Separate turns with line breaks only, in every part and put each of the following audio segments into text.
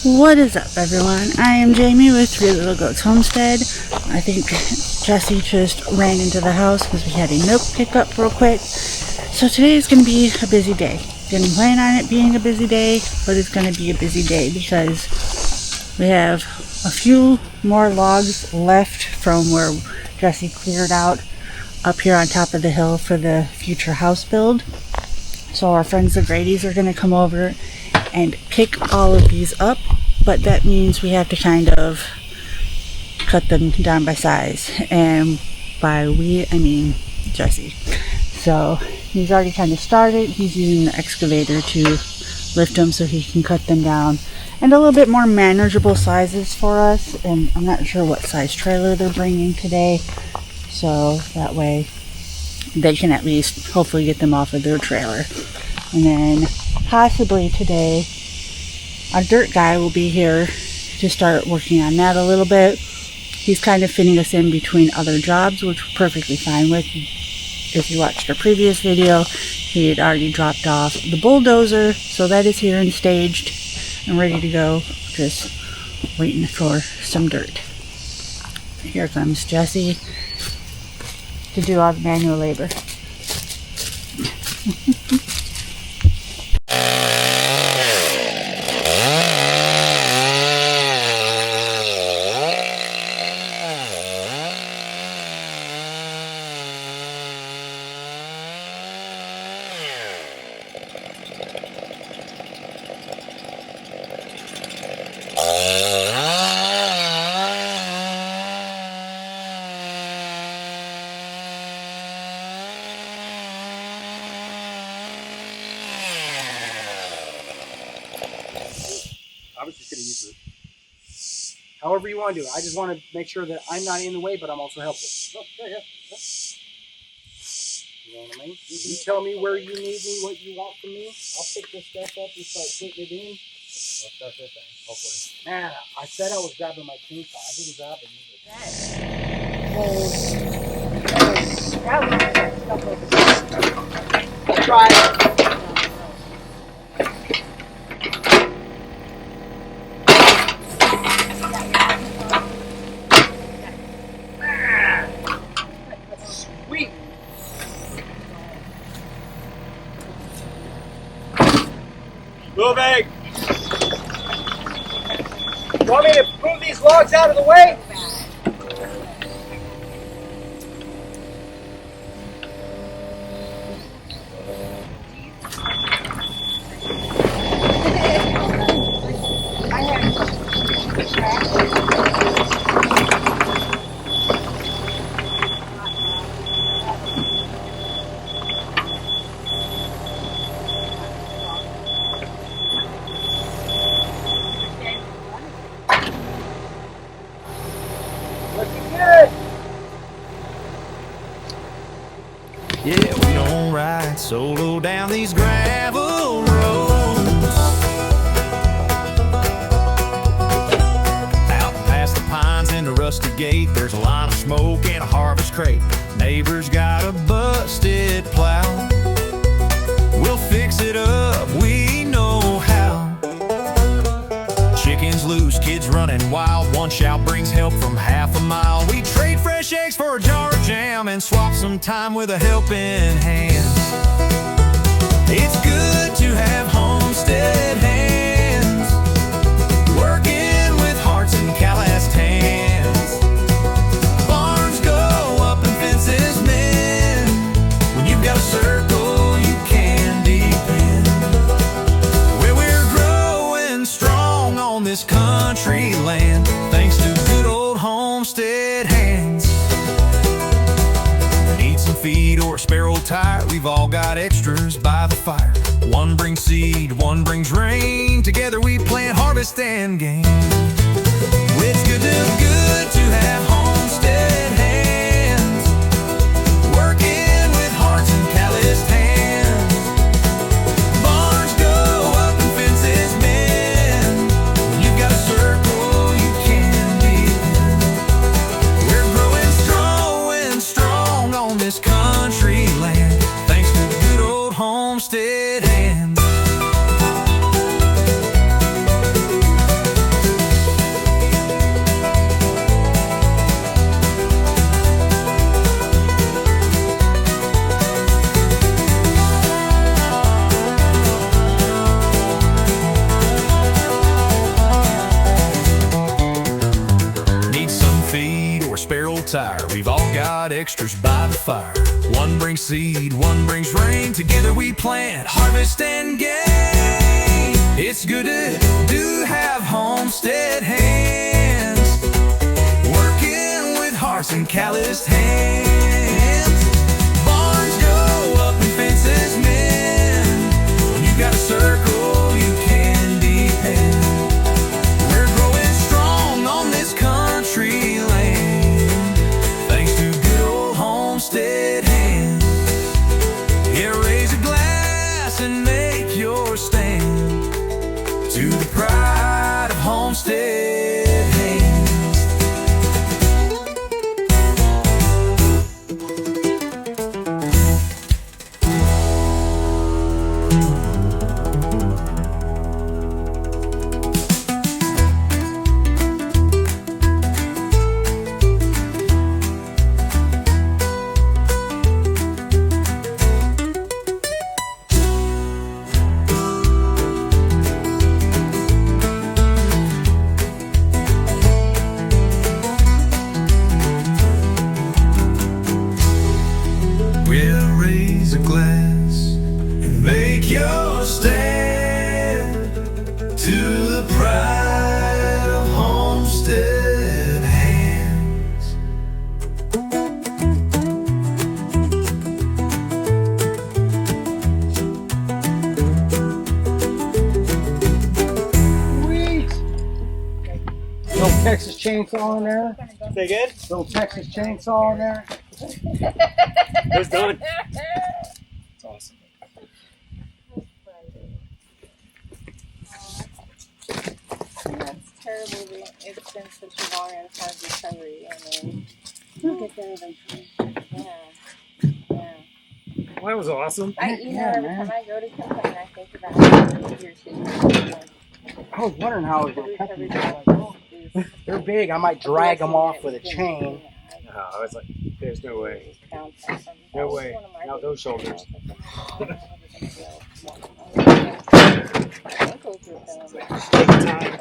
What is up, everyone? I am Jamie with Three Little Goats Homestead. I think Jesse just ran into the house because we had a milk pickup real quick. So today is going to be a busy day. Didn't plan on it being a busy day, but it's going to be a busy day because we have a few more logs left from where Jesse cleared out up here on top of the hill for the future house build. So our friends the Grady's are going to come over and pick all of these up, but that means we have to kind of cut them down by size, and by we I mean Jesse. So he's already kind of started. He's using the excavator to lift them so he can cut them down and a little bit more manageable sizes for us. And I'm not sure what size trailer they're bringing today, so that way they can at least hopefully get them off of their trailer. And then possibly today our dirt guy will be here to start working on that a little bit. He's kind of fitting us in between other jobs, which we're perfectly fine with. If you watched our previous video, he had already dropped off the bulldozer, so that is here and staged and ready to go, just waiting for some dirt. Here comes Jesse to do all the manual labor.
I was just going to use it however you want to do it. I just want to make sure that I'm not in the way, but I'm also helpful. Oh, yeah. You know what I mean? You tell me where you need me, what you want from me. I'll pick this stuff up and start putting it in. Let's start this thing, hopefully. Man, I said I was grabbing my chainsaw. I didn't grab it either. I'll try it. Moving! You want me to move these logs out of the way?
Yeah, we don't ride solo down these gravel roads. Out past the pines and the rusty gate, there's a line of smoke and a harvest crate. Neighbor's got a busted plow. We'll fix it up, we know how. Chickens loose, kids running wild. One shout brings help from half a mile. We trade fresh eggs for a jar of jam and swap some time with a helping hand. It's good to have homestead hands, working with hearts and calloused hands. Barns go up and fences mend. When you've got a circle you can depend. Where we're growing strong on this country land, thanks to good old homestead hands. Need some feed or a spare old tire, we've all got extras by the fire. One brings seed, one brings rain. Together we plant, harvest, and gain. It's good to have homestead hands, working with hearts and calloused hands. Barns go up and fences mend. When you've got a circle you can be in. We're growing strong on this country land, thanks to good old homestead hands. tire. We've all got extras by the fire. One brings seed, one brings rain. Together we plant, harvest, and gain. It's good to have homestead hands, working with hearts and calloused hands. Barns go up and fences mend. When you got a circle, you can depend. We're growing strong on this country land, thanks to good old homestead hands. Yeah, raise a glass and make your stand to the pride of homestead hands. We'll raise a glass and make your stand to the pride of homestead hands.
Sweet. Little Texas chainsaw in there.
Say good?
Little Texas chainsaw in there.
It was done. It's awesome.
That's terrible. It's been such a long and hard recovery. I mean, we'll get there eventually. Yeah. Yeah.
Well, that was awesome.
Every
Yeah,
time
man.
I go to complain, I think about your two.
I was wondering how it was
The
going to cut
recovery
these.
process is
They're big. I might drag them off with a chain.
No, I was like, there's no way.
Bounce off them.
No
That was
way.
one of my
Not those shoulders.
ankles were feeling
Take your time.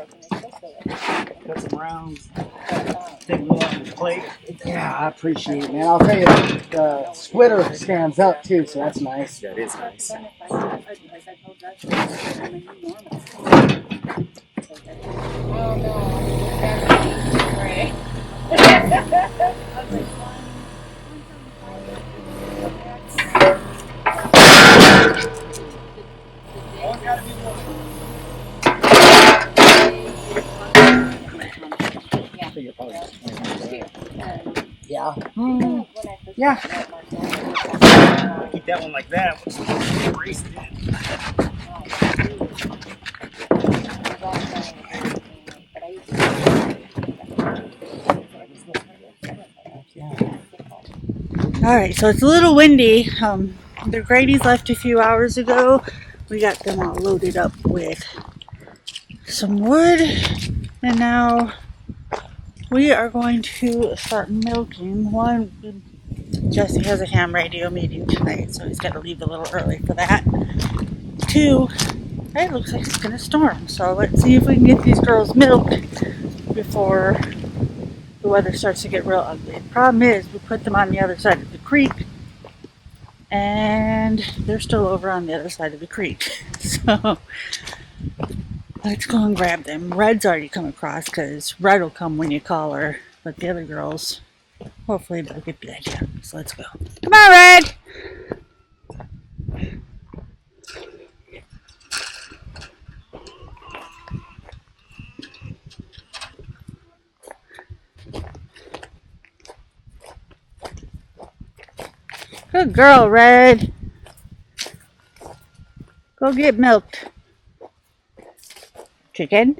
like
Cut some rounds.
but,
Take them off the plate.
Yeah, I appreciate it, man. I'll tell you, the splitter stands up too, so that's nice.
That is nice.
Oh no, right.
Yeah.
Yeah.
Keep that one like that. Erase it in.
Alright, so it's a little windy. The Grady's left a few hours ago. We got them all loaded up with some wood. And now we are going to start milking. One, Jesse has a ham radio meeting tonight, so he's got to leave a little early for that. Two, it looks like it's going to storm. So let's see if we can get these girls milked before the weather starts to get real ugly. The problem is we put them on the other side of the creek and they're still over on the other side of the creek. So let's go and grab them. Red's already come across because Red will come when you call her, but the other girls, hopefully they'll get the idea. So let's go. Come on, Red! Good girl, Red. Go get milked. Chicken.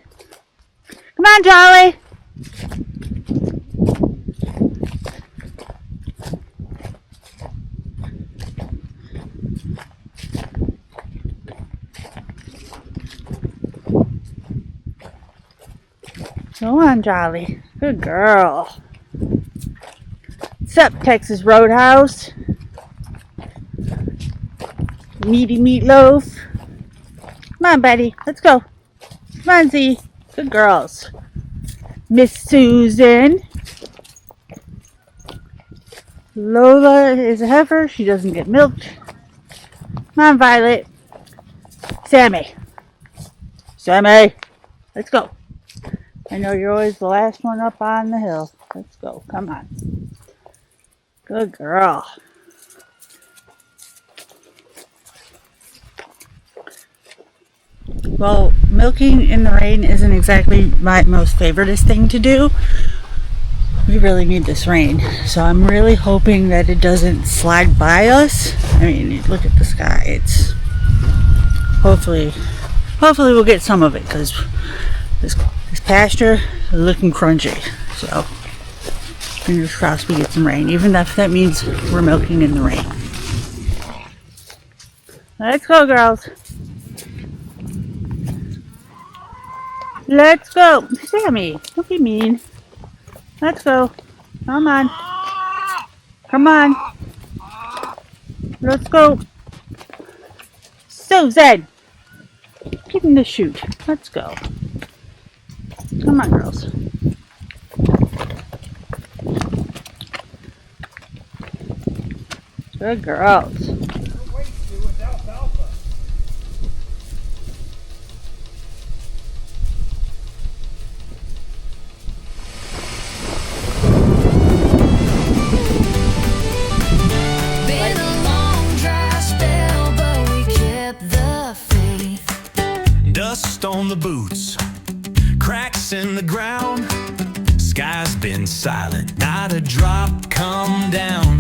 Come on, Jolly. Go on, Jolly. Good girl. What's up, Texas Roadhouse? Meaty meatloaf. Come on, buddy. Let's go. Come on, Z. Good girls. Miss Susan. Lola is a heifer. She doesn't get milked. Come on, Violet. Sammy. Sammy. Let's go. I know you're always the last one up on the hill. Let's go. Come on. Good girl. Well, milking in the rain isn't exactly my most favoriteest thing to do. We really need this rain, so I'm really hoping that it doesn't slide by us. I mean, look at the sky. It's hopefully we'll get some of it, because this pasture is looking crunchy. So fingers crossed we get some rain, even if that means we're milking in the rain. Let's go, girls. Let's go. Sammy, don't be mean. Let's go. Come on. Come on. Let's go. Susan, get in the chute. Let's go. Come on, girls. Good girls.
Dust on the boots, cracks in the ground. Sky's been silent, not a drop come down.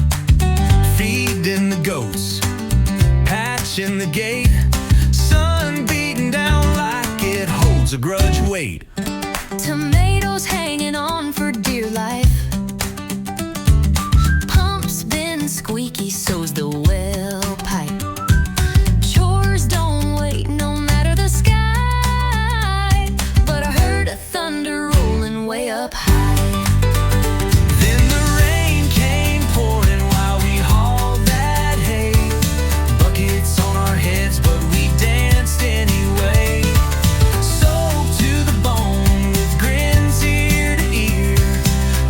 Feeding the goats, patching the gate. Sun beating down like it holds a grudge weight.
Tomatoes hanging on for dear life. Pump's been squeaky, so's the well pipe. Chores don't wait, no matter the sky. But I heard a thunder rolling way up high.
Then the rain came pouring while we hauled that hay. Buckets on our heads, but we danced anyway. Soaked to the bone with grins ear to ear.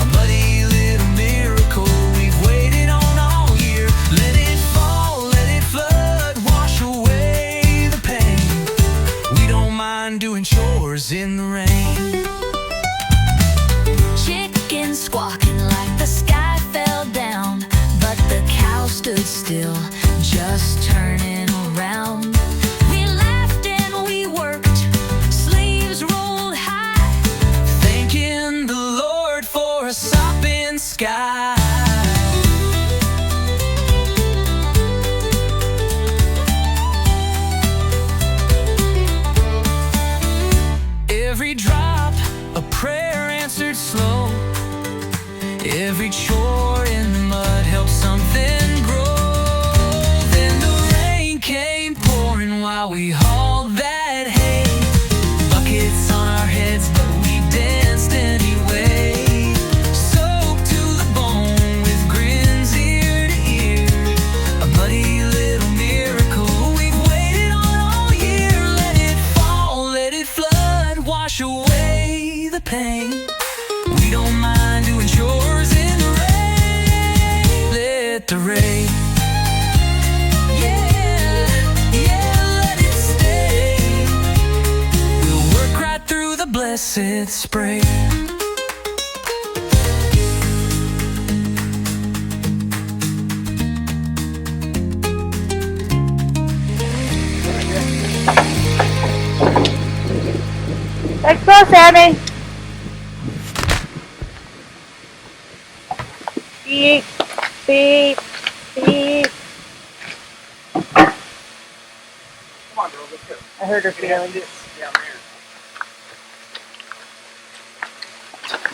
A muddy little miracle we've waited on all year. Let it fall, let it flood, wash away the pain. We don't mind doing chores in the rain.
Chickens squawking like the sky fell down, but the cow stood still, just turning around. We laughed and we worked, sleeves rolled high,
Thanking the Lord for a sopping sky. Every drop, a prayer answered slow. Every chore in the mud helped something grow. Then the rain came pouring while we hauled that hay. Buckets on our heads, but we danced anyway. Soaked to the bone with grins ear to ear. A muddy little miracle we've waited on all year. Let it fall, let it flood, wash away the pain. We don't mind doing chores in the rain. Let the rain, yeah, let it stay. We'll work right through the blessed spray.
Let's go, Sammy. Beep, beep, beep.
Come on, girl, let's go.
I heard her
Get out
feeling.
of this down there.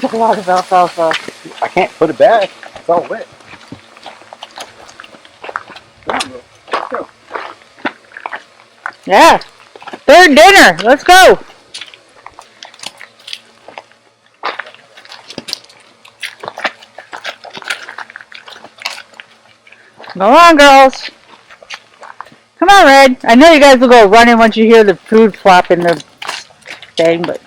Took a lot of alfalfa.
I can't put it back. It's all wet. Come on, girl. Let's go.
Yeah. Third dinner. Let's go. Go on, girls. Come on, Red. I know you guys will go running once you hear the food flop in the thing, but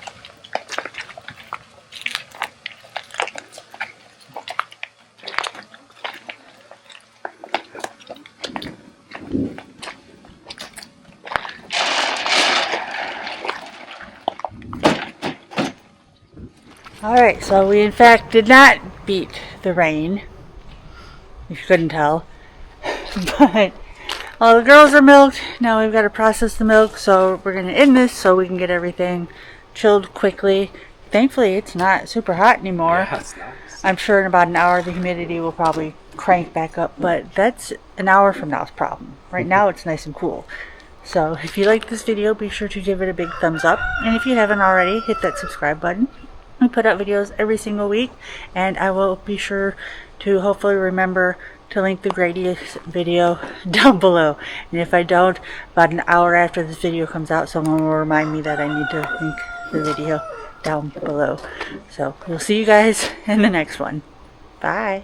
Alright, so we in fact did not beat the rain. If you couldn't tell. But all the girls are milked. Now we've got to process the milk, so we're going to end this so we can get everything chilled quickly. Thankfully, it's not super hot anymore.
Yeah, it's nice.
I'm sure in about an hour the humidity will probably crank back up, but that's an hour from now's problem. Right now it's nice and cool. So if you like this video, be sure to give it a big thumbs up. And if you haven't already, hit that subscribe button. We put out videos every single week, and I will be sure to hopefully remember to link the Grady's video down below. And if I don't, about an hour after this video comes out, someone will remind me that I need to link the video down below. So we'll see you guys in the next one. Bye.